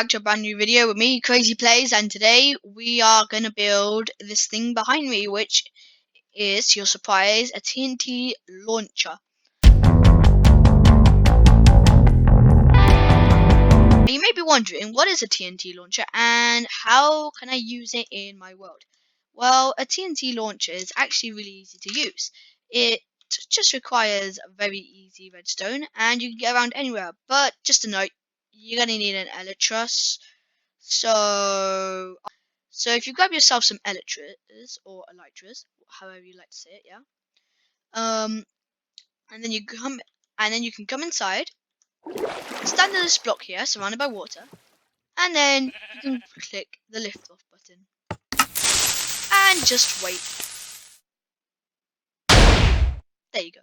back to a brand new video with me, Crazy Plays, and today we are going to build this thing behind me, which is, to your surprise, a TNT launcher. You may be wondering, what is a TNT launcher and how can I use it in my world? Well, a TNT launcher is actually really easy to use. It just requires a very easy redstone and you can get around anywhere, but just a note, you're going to need an elytras. So if you grab yourself some elytras or elytras, however you like to say it, yeah. And then you can come inside, stand on this block here, surrounded by water, and then you can click the lift off button and just wait. There you go.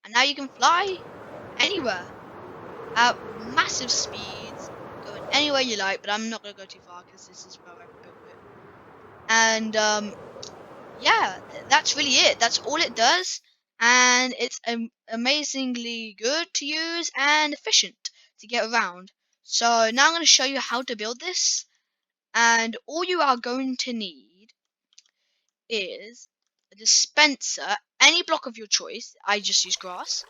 And now you can fly anywhere at massive speeds, going anywhere you like. But I'm not gonna go too far because this is where I built it. And yeah, that's really it. That's all it does, and it's amazingly good to use and efficient to get around. So now I'm going to show you how to build this, and all you are going to need is a dispenser, any block of your choice. I just use grass,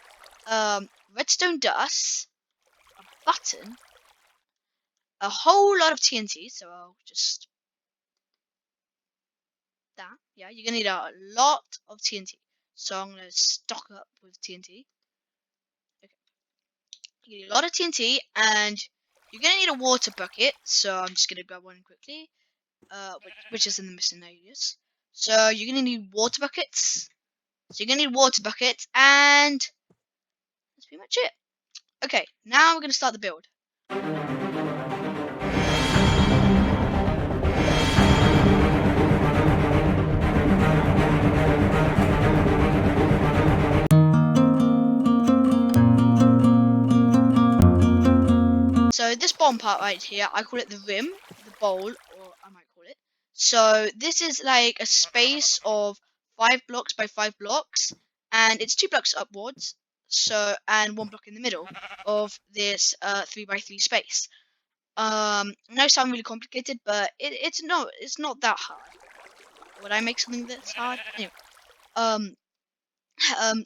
redstone dust, a button, a whole lot of TNT. So I'll just that. Yeah, you're gonna need a lot of TNT. So I'm gonna stock up with TNT. Okay. You need a lot of TNT, and you're gonna need a water bucket. So I'm just gonna grab one quickly, which is in the missing areas. So you're gonna need water buckets. So you're gonna need water buckets, and that's pretty much it. Okay, now we're gonna start the build. So this bottom part right here, I call it the rim, the bowl, or I might call it. So this is like a space of 5 blocks by 5 blocks, and it's 2 blocks upwards. So and 1 block in the middle of this 3 by 3 space. I know it sounds really complicated, but it's not that hard. Would I make something that's hard? Anyway,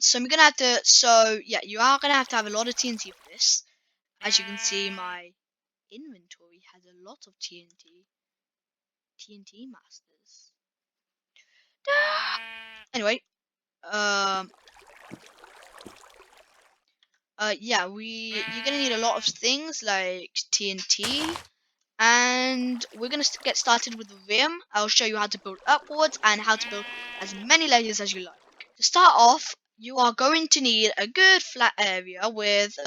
so I'm gonna have to. So yeah, you are gonna have to have a lot of TNT for this. As you can see, my inventory has a lot of TNT masters. Anyway, yeah, you're gonna need a lot of things like TNT, and we're gonna get started with the rim. I'll show you how to build upwards and how to build as many layers as you like. To start off, you are going to need a good flat area with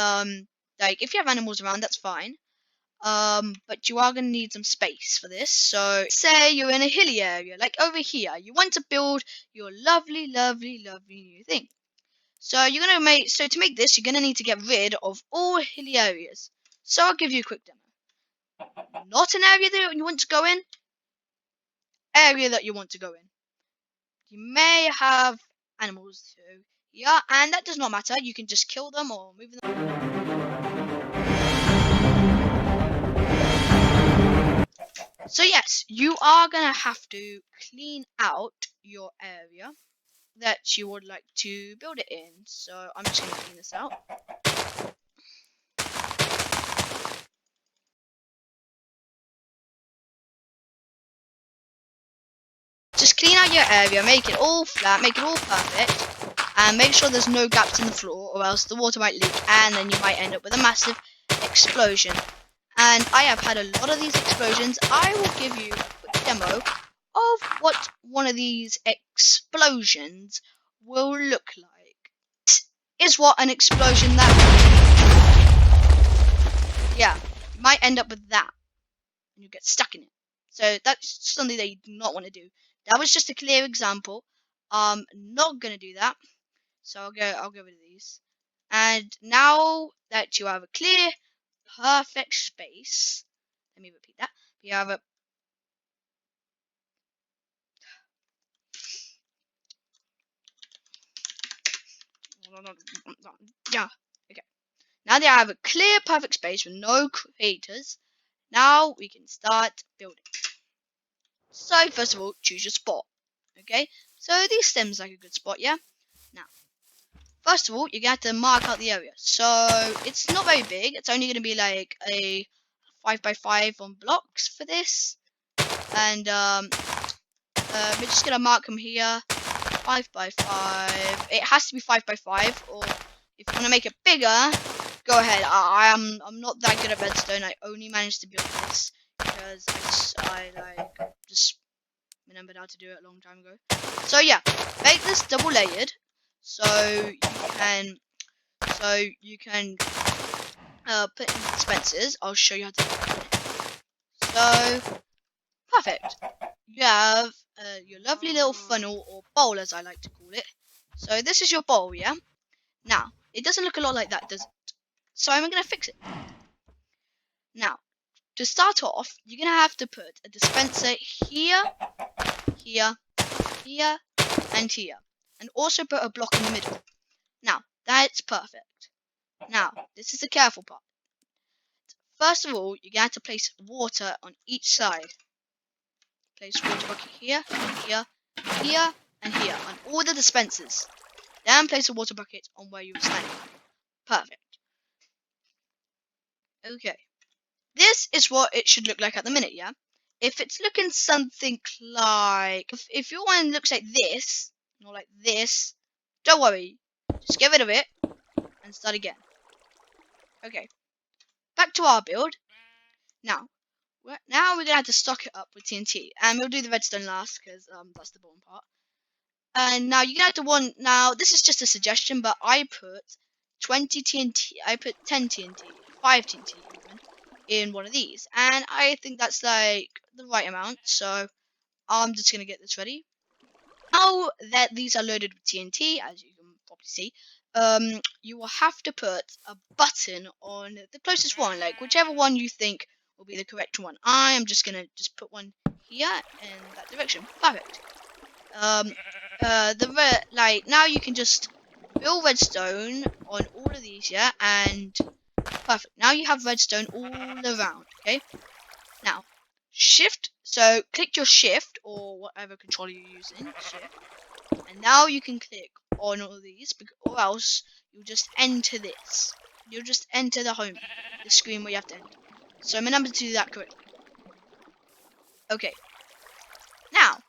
like if you have animals around, that's fine. But you are going to need some space for this. So say you're in a hilly area, like over here. You want to build your lovely, lovely, lovely new thing. So you're going to to make this, you're going to need to get rid of all hilly areas. So I'll give you a quick demo. Not an area that you want to go in, area that you want to go in. You may have animals too. Yeah, and that does not matter. You can just kill them or move them. So yes, you are going to have to clean out your area that you would like to build it in. So I'm just going to clean this out. Just clean out your area, make it all flat, make it all perfect, and make sure there's no gaps in the floor or else the water might leak and then you might end up with a massive explosion. And I have had a lot of these explosions. I will give you a quick demo of what one of these explosions will look like. This is what an explosion that yeah, you might end up with that and you get stuck in it. So that's something that you do not want to do. That was just a clear example. Not gonna do that. So I'll get rid of these. And now that you have a clear, perfect space, let me repeat that. You have a yeah, okay. Now that I have a clear, perfect space with no creators, now we can start building. So first of all, choose your spot. Okay, so these stems like a good spot, yeah? Now, first of all, you're going to have to mark out the area. So it's not very big. It's only going to be like a 5x5 on blocks for this. And we're just going to mark them here. 5x5. It has to be 5x5, or if you want to make it bigger, go ahead. I'm not that good at redstone. I only managed to build this because I just remembered how to do it a long time ago. So yeah, make this double layered so you can put in dispensers. I'll show you how to do it. So perfect. You have your lovely little funnel or bowl, as I like to call it. So this is your bowl, yeah? Now, it doesn't look a lot like that, does it? So I'm going to fix it. Now, to start off, you're going to have to put a dispenser here, here, here, and here. And also put a block in the middle. Now, that's perfect. Now, this is the careful part. First of all, you're going to have to place water on each side. Place water bucket here, here, here, and here on all the dispensers. Then place a water bucket on where you're standing. Perfect. Okay. This is what it should look like at the minute, yeah? If it's looking something like... If your one looks like this, or like this, don't worry. Just get rid of it and start again. Okay. Back to our build. Now we're going to have to stock it up with TNT. And we'll do the redstone last, because that's the bottom part. And now you're going to have to now this is just a suggestion, but I put 20 TNT, I put 10 TNT, 5 TNT even, in one of these. And I think that's like the right amount, so I'm just going to get this ready. Now that these are loaded with TNT, as you can probably see, you will have to put a button on the closest one, like whichever one you think will be the correct one. I am just going to put one here in that direction. Perfect. Now you can just build redstone on all of these, yeah, and perfect. Now you have redstone all around, okay? Now, click your shift or whatever controller you're using, shift, and now you can click on all of these, or else you'll just enter this. You'll just enter the screen where you have to enter. So remember to do that correctly. Okay. Now,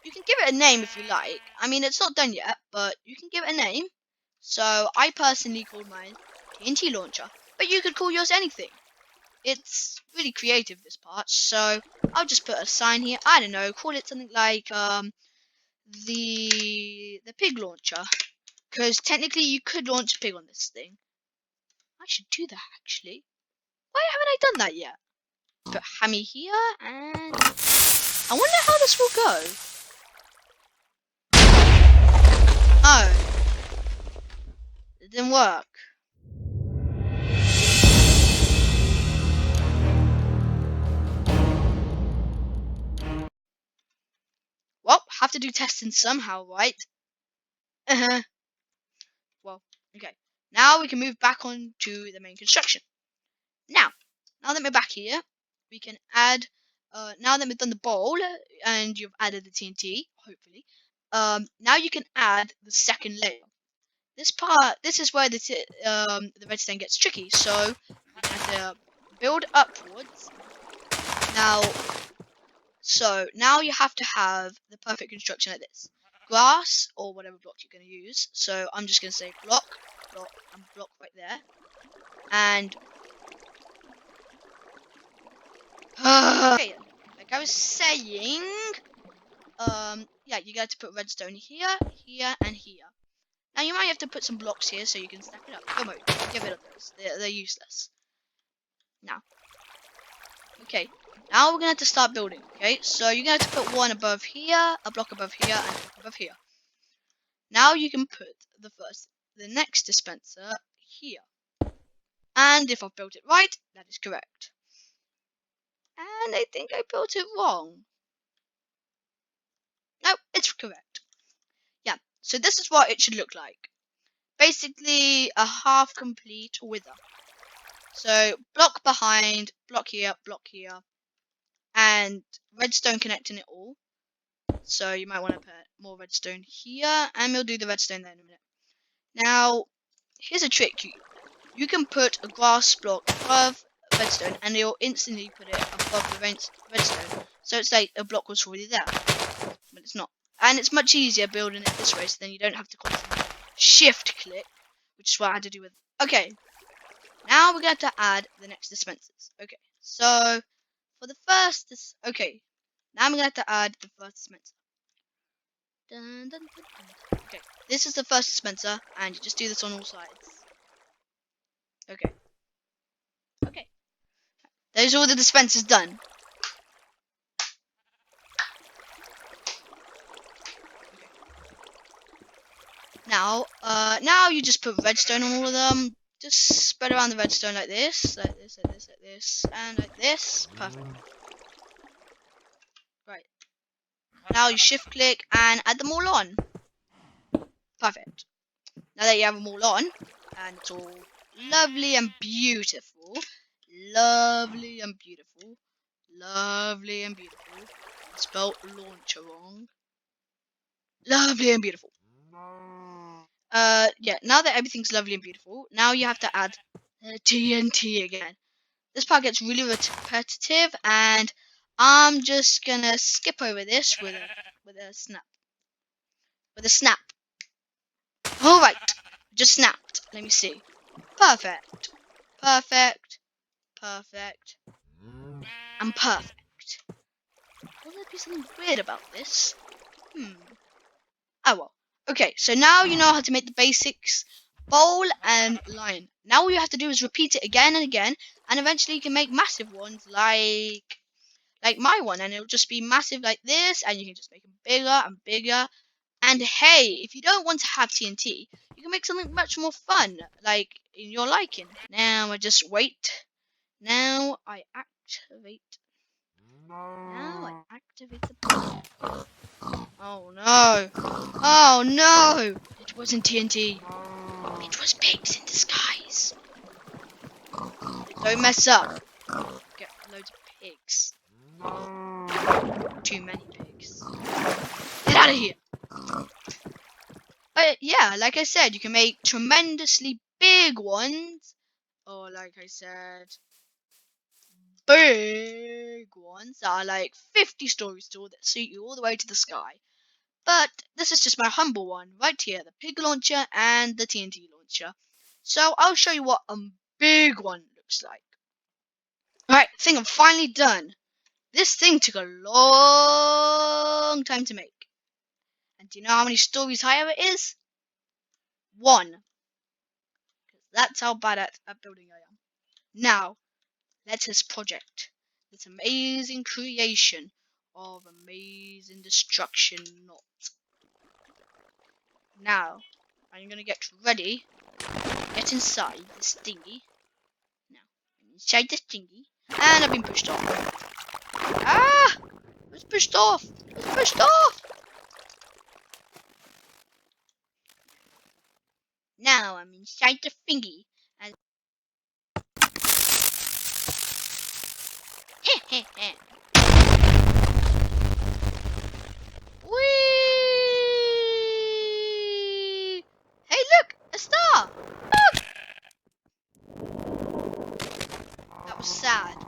you can give it a name if you like. I mean, it's not done yet, but you can give it a name. So I personally called mine TNT launcher, but you could call yours anything. It's really creative, this part, so I'll just put a sign here. I don't know, call it something like the pig launcher, because technically you could launch a pig on this thing. I should do that actually. Why haven't I done that yet? Put hammy here, and I wonder how this will go. Oh, it didn't work. Well, have to do testing somehow, right? Well, okay. Now we can move back on to the main construction. Now that we're back here, we can add, now that we've done the bowl, and you've added the TNT, hopefully, now you can add the second layer. This is where the redstone gets tricky, so we have to build upwards. Now you have to have the perfect construction like this. Grass, or whatever block you're going to use. So I'm just going to say block, and block right there. And okay, like I was saying, yeah, you got to put redstone here, here, and here. Now you might have to put some blocks here so you can stack it up. Don't worry, get rid of those. They're useless. Now, okay, now we're gonna have to start building. Okay, so you're gonna have to put one above here, a block above here, and a block above here. Now you can put the next dispenser here. And if I've built it right, that is correct. And I think I built it wrong. No, it's correct. Yeah, so this is what it should look like. basically a half complete wither. So block behind, block here, and redstone connecting it all. So you might want to put more redstone here, and we'll do the redstone there in a minute. Now, here's a trick. You can put a grass block above redstone, and it'll instantly put it above the redstone. So it's like a block was already there, but it's not. And it's much easier building it this way, so then you don't have to constantly shift click, which is what I had to do with. Okay, now we're going to add the next dispensers. Okay, so for the first, okay, now I'm going to add the first dispenser. Dun, dun, dun, dun. Okay, this is the first dispenser, and you just do this on all sides. Okay. Okay. There's all the dispensers done. Now you just put redstone on all of them. Just spread around the redstone like this, and like this. Perfect. Right. Now you shift click and add them all on. Perfect. Now that you have them all on, and it's all lovely and beautiful, lovely and beautiful, lovely and beautiful. I spelled launcher wrong. Lovely and beautiful. Yeah, now that everything's lovely and beautiful, now you have to add TNT again. This part gets really repetitive, and I'm just gonna skip over this with a snap. With a snap. Alright. Just snapped. Let me see. Perfect. Perfect. Perfect. And perfect. Will there be something weird about this? Oh well. Okay, so now you know how to make the basics. Bowl and line. Now all you have to do is repeat it again and again, and eventually you can make massive ones like my one, and it'll just be massive like this, and you can just make them bigger and bigger. And hey, if you don't want to have TNT, you can make something much more fun, like in your liking. Now I just wait. Now I activate. Now I activate the. Oh no! Oh no! It wasn't TNT. It was pigs in disguise. Don't mess up. Get loads of pigs. Too many pigs. Get out of here! But yeah, like I said, you can make tremendously big ones. Or like I said, big ones that are like 50 stories tall that suit you all the way to the sky. But this is just my humble one right here, the pig launcher and the TNT launcher. So I'll show you what a big one looks like. Alright, I think I'm finally done. This thing took a long time to make. And do you know how many stories higher it is? 1. That's how bad at building I am. Now, let us project this amazing creation of amazing destruction not. Now, I'm gonna get ready. Get inside this thingy. Now, I'm inside this thingy. And I've been pushed off. Ah! I was pushed off! I was pushed off! Now I'm inside the thingy. And Whee! Hey, look! A star! Look! That was sad.